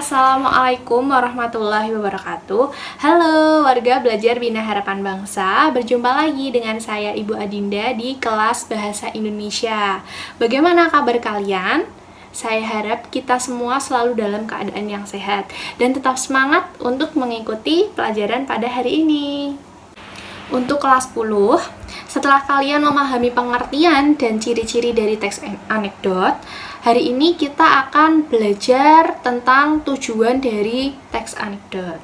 Assalamualaikum warahmatullahi wabarakatuh. Halo warga belajar Bina Harapan Bangsa. Berjumpa lagi dengan saya Ibu Adinda di kelas Bahasa Indonesia. Bagaimana kabar kalian? Saya harap kita semua selalu dalam keadaan yang sehat dan tetap semangat untuk mengikuti pelajaran pada hari ini. Untuk kelas 10, setelah kalian memahami pengertian dan ciri-ciri dari teks anekdot, hari ini kita akan belajar tentang tujuan dari teks anekdot.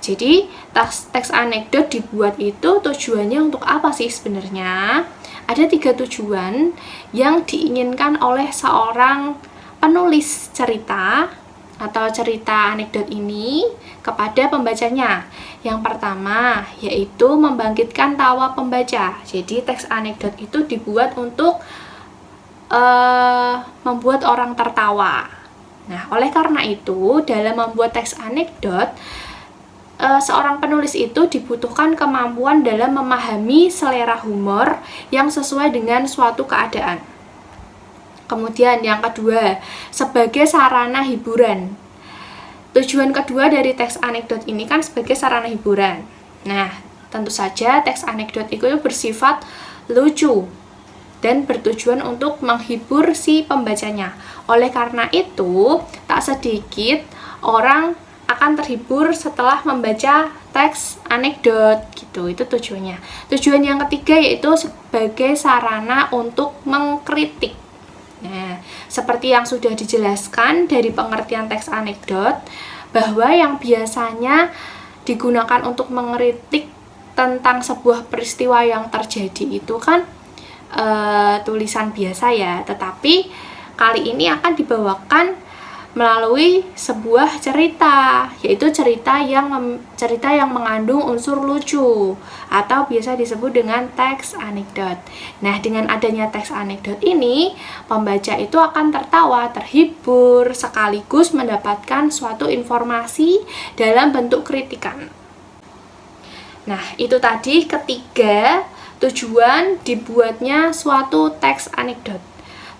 Jadi, teks anekdot dibuat itu tujuannya untuk apa sih sebenarnya? Ada 3 tujuan yang diinginkan oleh seorang penulis cerita atau cerita anekdot ini kepada pembacanya. Yang pertama, yaitu membangkitkan tawa pembaca. Jadi, teks anekdot itu dibuat untuk membuat orang tertawa. Nah, oleh karena itu, dalam membuat teks anekdot, seorang penulis itu dibutuhkan kemampuan dalam memahami selera humor yang sesuai dengan suatu keadaan. Kemudian yang kedua, sebagai sarana hiburan. Tujuan kedua dari teks anekdot ini kan sebagai sarana hiburan. Nah, tentu saja teks anekdot itu bersifat lucu dan bertujuan untuk menghibur si pembacanya. Oleh karena itu, tak sedikit orang akan terhibur setelah membaca teks anekdot gitu. Itu tujuannya. Tujuan yang ketiga yaitu sebagai sarana untuk mengkritik. Nah, seperti yang sudah dijelaskan dari pengertian teks anekdot, bahwa yang biasanya digunakan untuk mengkritik tentang sebuah peristiwa yang terjadi itu kan tulisan biasa ya, tetapi kali ini akan dibawakan melalui sebuah cerita, yaitu cerita yang mengandung unsur lucu atau biasa disebut dengan teks anekdot. Nah, dengan adanya teks anekdot ini, pembaca itu akan tertawa, terhibur, sekaligus mendapatkan suatu informasi dalam bentuk kritikan. Nah, itu tadi ketiga tujuan dibuatnya suatu teks anekdot.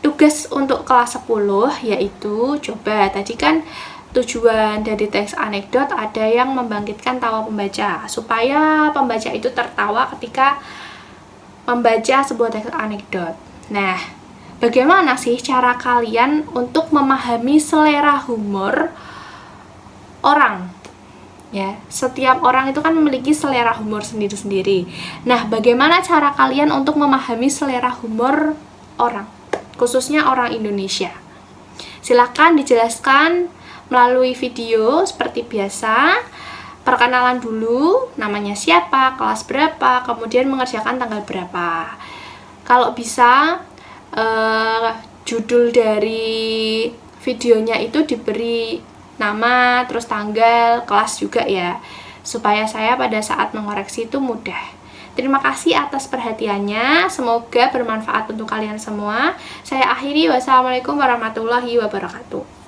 Tugas untuk kelas 10 yaitu, coba tadi kan tujuan dari teks anekdot ada yang membangkitkan tawa pembaca, supaya pembaca itu tertawa ketika membaca sebuah teks anekdot. Nah, bagaimana sih cara kalian untuk memahami selera humor orang? Ya, setiap orang itu kan memiliki selera humor sendiri-sendiri. Nah, bagaimana cara kalian untuk memahami selera humor orang, khususnya orang Indonesia? Silakan dijelaskan melalui video seperti biasa. Perkenalan dulu, namanya siapa, kelas berapa, kemudian mengerjakan tanggal berapa. Kalau bisa, judul dari videonya itu diberi nama, terus tanggal, kelas juga ya, supaya saya pada saat mengoreksi itu mudah. Terima kasih atas perhatiannya, semoga bermanfaat untuk kalian semua. Saya akhiri, wassalamualaikum warahmatullahi wabarakatuh.